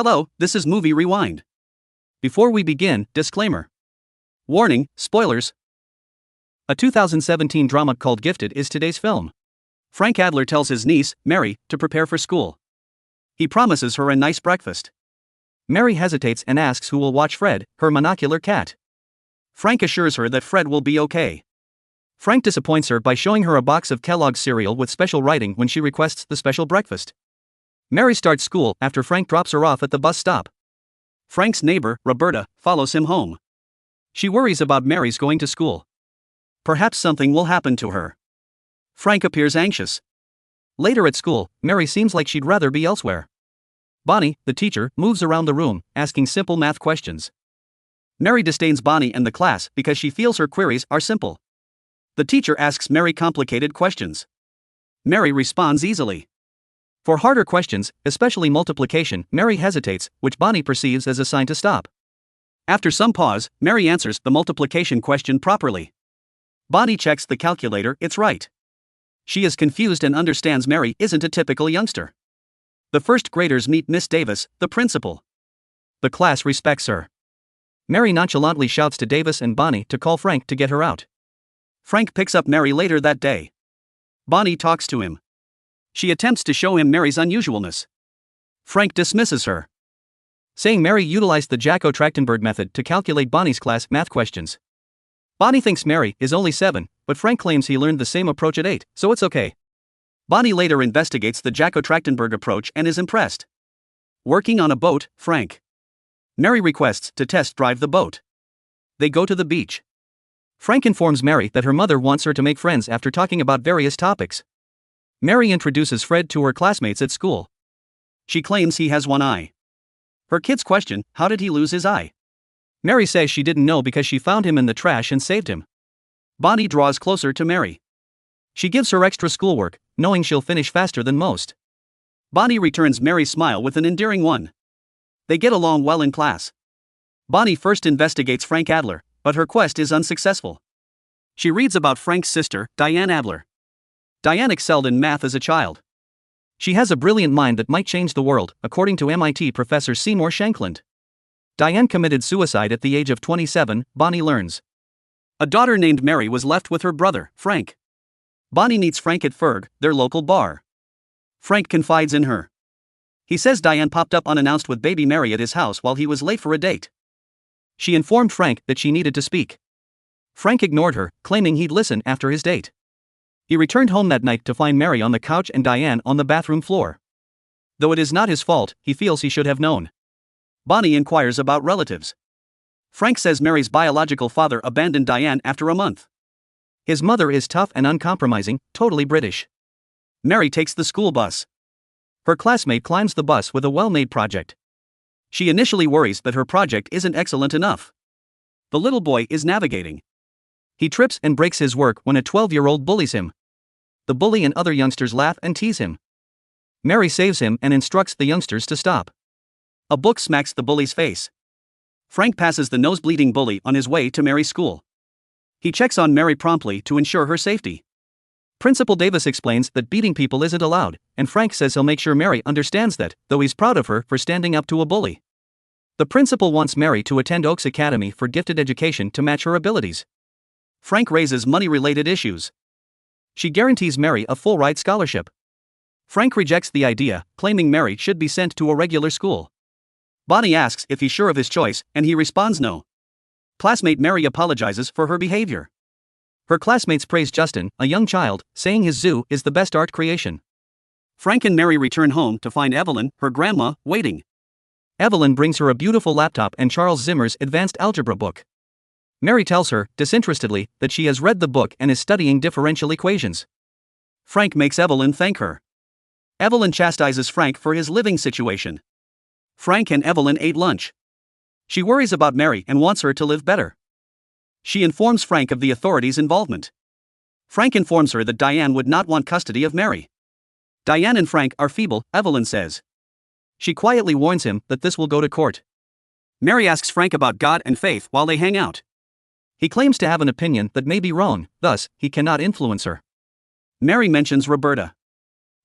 Hello, this is Movie Rewind. Before we begin, disclaimer. Warning, spoilers. A 2017 drama called Gifted is today's film. Frank Adler tells his niece, Mary, to prepare for school. He promises her a nice breakfast. Mary hesitates and asks who will watch Fred, her monocular cat. Frank assures her that Fred will be okay. Frank disappoints her by showing her a box of Kellogg's cereal with special writing when she requests the special breakfast. Mary starts school after Frank drops her off at the bus stop. Frank's neighbor, Roberta, follows him home. She worries about Mary's going to school. Perhaps something will happen to her. Frank appears anxious. Later at school, Mary seems like she'd rather be elsewhere. Bonnie, the teacher, moves around the room, asking simple math questions. Mary disdains Bonnie and the class because she feels her queries are simple. The teacher asks Mary complicated questions. Mary responds easily. For harder questions, especially multiplication, Mary hesitates, which Bonnie perceives as a sign to stop. After some pause, Mary answers the multiplication question properly. Bonnie checks the calculator, it's right. She is confused and understands Mary isn't a typical youngster. The first graders meet Miss Davis, the principal. The class respects her. Mary nonchalantly shouts to Davis and Bonnie to call Frank to get her out. Frank picks up Mary later that day. Bonnie talks to him. She attempts to show him Mary's unusualness. Frank dismisses her, saying Mary utilized the Jacko-Trachtenberg method to calculate Bonnie's class math questions. Bonnie thinks Mary is only 7, but Frank claims he learned the same approach at 8, so it's okay. Bonnie later investigates the Jacko-Trachtenberg approach and is impressed. Working on a boat, Frank. Mary requests to test drive the boat. They go to the beach. Frank informs Mary that her mother wants her to make friends after talking about various topics. Mary introduces Fred to her classmates at school. She claims he has one eye. Her kids question, how did he lose his eye? Mary says she didn't know because she found him in the trash and saved him. Bonnie draws closer to Mary. She gives her extra schoolwork, knowing she'll finish faster than most. Bonnie returns Mary's smile with an endearing one. They get along well in class. Bonnie first investigates Frank Adler, but her quest is unsuccessful. She reads about Frank's sister, Diane Adler. Diane excelled in math as a child. She has a brilliant mind that might change the world, according to MIT professor Seymour Shankland. Diane committed suicide at the age of 27, Bonnie learns. A daughter named Mary was left with her brother, Frank. Bonnie meets Frank at Ferg, their local bar. Frank confides in her. He says Diane popped up unannounced with baby Mary at his house while he was late for a date. She informed Frank that she needed to speak. Frank ignored her, claiming he'd listen after his date. He returned home that night to find Mary on the couch and Diane on the bathroom floor. Though it is not his fault, he feels he should have known. Bonnie inquires about relatives. Frank says Mary's biological father abandoned Diane after a month. His mother is tough and uncompromising, totally British. Mary takes the school bus. Her classmate climbs the bus with a well-made project. She initially worries that her project isn't excellent enough. The little boy is navigating. He trips and breaks his work when a 12-year-old bullies him. The bully and other youngsters laugh and tease him. Mary saves him and instructs the youngsters to stop. A book smacks the bully's face. Frank passes the nose-bleeding bully on his way to Mary's school. He checks on Mary promptly to ensure her safety. Principal Davis explains that beating people isn't allowed, and Frank says he'll make sure Mary understands that, though he's proud of her for standing up to a bully. The principal wants Mary to attend Oaks Academy for gifted education to match her abilities. Frank raises money-related issues. She guarantees Mary a full-ride scholarship. Frank rejects the idea, claiming Mary should be sent to a regular school. Bonnie asks if he's sure of his choice, and he responds no. Classmate Mary apologizes for her behavior. Her classmates praise Justin, a young child, saying his zoo is the best art creation. Frank and Mary return home to find Evelyn, her grandma, waiting. Evelyn brings her a beautiful laptop and Charles Zimmer's advanced algebra book. Mary tells her, disinterestedly, that she has read the book and is studying differential equations. Frank makes Evelyn thank her. Evelyn chastises Frank for his living situation. Frank and Evelyn ate lunch. She worries about Mary and wants her to live better. She informs Frank of the authorities' involvement. Frank informs her that Diane would not want custody of Mary. Diane and Frank are feeble, Evelyn says. She quietly warns him that this will go to court. Mary asks Frank about God and faith while they hang out. He claims to have an opinion that may be wrong, thus, he cannot influence her. Mary mentions Roberta.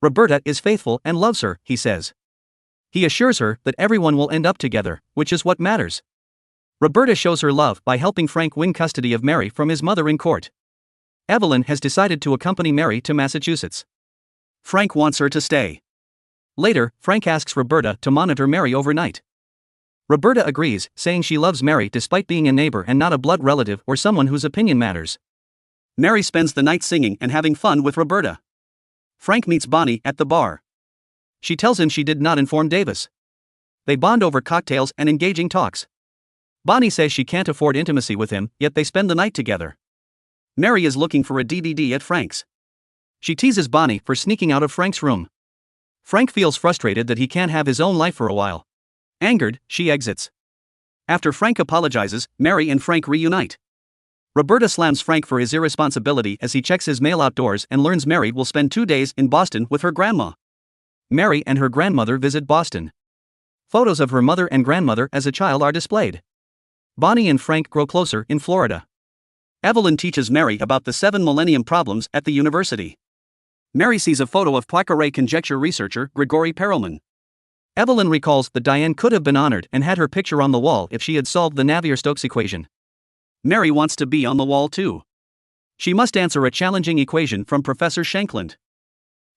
Roberta is faithful and loves her, he says. He assures her that everyone will end up together, which is what matters. Roberta shows her love by helping Frank win custody of Mary from his mother in court. Evelyn has decided to accompany Mary to Massachusetts. Frank wants her to stay. Later, Frank asks Roberta to monitor Mary overnight. Roberta agrees, saying she loves Mary despite being a neighbor and not a blood relative or someone whose opinion matters. Mary spends the night singing and having fun with Roberta. Frank meets Bonnie at the bar. She tells him she did not inform Davis. They bond over cocktails and engaging talks. Bonnie says she can't afford intimacy with him, yet they spend the night together. Mary is looking for a DVD at Frank's. She teases Bonnie for sneaking out of Frank's room. Frank feels frustrated that he can't have his own life for a while. Angered, she exits. After Frank apologizes, Mary and Frank reunite. Roberta slams Frank for his irresponsibility as he checks his mail outdoors and learns Mary will spend 2 days in Boston with her grandma. Mary and her grandmother visit Boston. Photos of her mother and grandmother as a child are displayed. Bonnie and Frank grow closer in Florida. Evelyn teaches Mary about the 7 millennium problems at the university. Mary sees a photo of Poincare conjecture researcher Grigory Perelman. Evelyn recalls that Diane could have been honored and had her picture on the wall if she had solved the Navier-Stokes equation. Mary wants to be on the wall too. She must answer a challenging equation from Professor Shankland.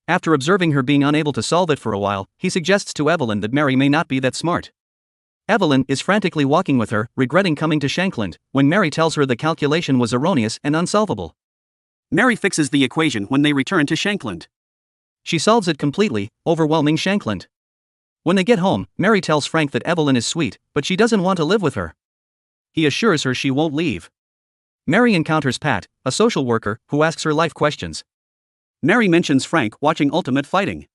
After observing her being unable to solve it for a while, he suggests to Evelyn that Mary may not be that smart. Evelyn is frantically walking with her, regretting coming to Shankland, when Mary tells her the calculation was erroneous and unsolvable. Mary fixes the equation when they return to Shankland. She solves it completely, overwhelming Shankland. When they get home, Mary tells Frank that Evelyn is sweet, but she doesn't want to live with her. He assures her she won't leave. Mary encounters Pat, a social worker, who asks her life questions. Mary mentions Frank watching Ultimate Fighting.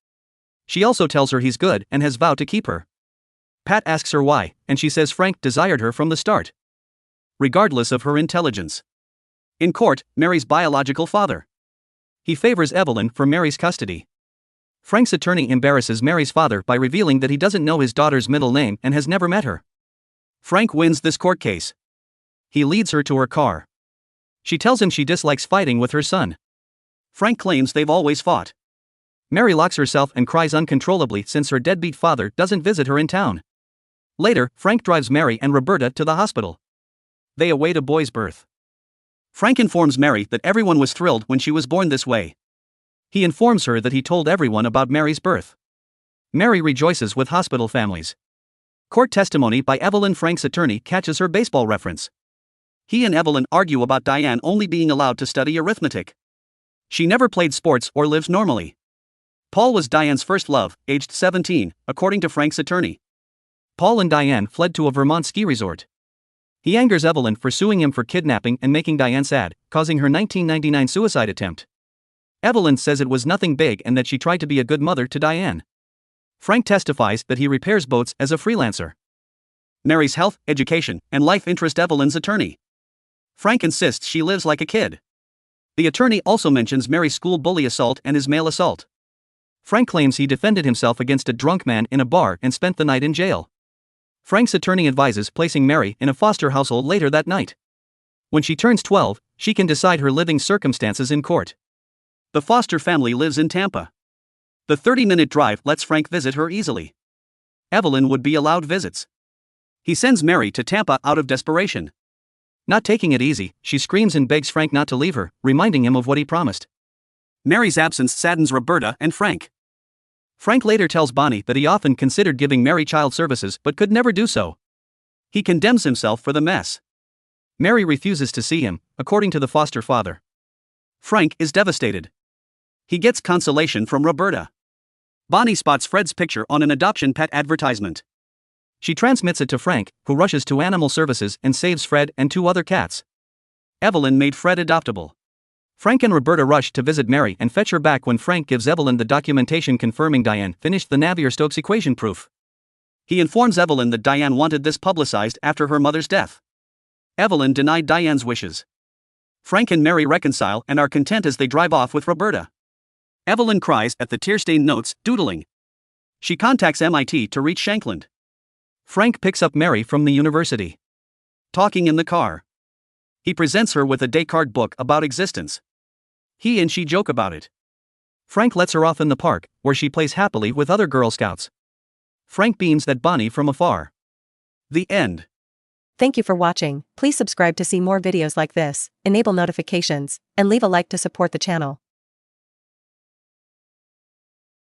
She also tells her he's good and has vowed to keep her. Pat asks her why, and she says Frank desired her from the start, regardless of her intelligence. In court, Mary's biological father. He favors Evelyn for Mary's custody. Frank's attorney embarrasses Mary's father by revealing that he doesn't know his daughter's middle name and has never met her. Frank wins this court case. He leads her to her car. She tells him she dislikes fighting with her son. Frank claims they've always fought. Mary locks herself and cries uncontrollably since her deadbeat father doesn't visit her in town. Later, Frank drives Mary and Roberta to the hospital. They await a boy's birth. Frank informs Mary that everyone was thrilled when she was born this way. He informs her that he told everyone about Mary's birth. Mary rejoices with hospital families. Court testimony by Evelyn. Frank's attorney catches her baseball reference. He and Evelyn argue about Diane only being allowed to study arithmetic. She never played sports or lives normally. Paul was Diane's first love, aged 17, according to Frank's attorney. Paul and Diane fled to a Vermont ski resort. He angers Evelyn for suing him for kidnapping and making Diane sad, causing her 1999 suicide attempt. Evelyn says it was nothing big and that she tried to be a good mother to Diane. Frank testifies that he repairs boats as a freelancer. Mary's health, education, and life interest. Evelyn's attorney. Frank insists she lives like a kid. The attorney also mentions Mary's school bully assault and his male assault. Frank claims he defended himself against a drunk man in a bar and spent the night in jail. Frank's attorney advises placing Mary in a foster household later that night. When she turns 12, she can decide her living circumstances in court. The foster family lives in Tampa. The 30-minute drive lets Frank visit her easily. Evelyn would be allowed visits. He sends Mary to Tampa out of desperation. Not taking it easy, she screams and begs Frank not to leave her, reminding him of what he promised. Mary's absence saddens Roberta and Frank. Frank later tells Bonnie that he often considered giving Mary child services but could never do so. He condemns himself for the mess. Mary refuses to see him, according to the foster father. Frank is devastated. He gets consolation from Roberta. Bonnie spots Fred's picture on an adoption pet advertisement. She transmits it to Frank, who rushes to animal services and saves Fred and 2 other cats. Evelyn made Fred adoptable. Frank and Roberta rush to visit Mary and fetch her back when Frank gives Evelyn the documentation confirming Diane finished the Navier-Stokes equation proof. He informs Evelyn that Diane wanted this publicized after her mother's death. Evelyn denied Diane's wishes. Frank and Mary reconcile and are content as they drive off with Roberta. Evelyn cries at the tear-stained notes, doodling. She contacts MIT to reach Shankland. Frank picks up Mary from the university. Talking in the car. He presents her with a Descartes book about existence. He and she joke about it. Frank lets her off in the park, where she plays happily with other Girl Scouts. Frank beams at Bonnie from afar. The end. Thank you for watching. Please subscribe to see more videos like this, enable notifications, and leave a like to support the channel.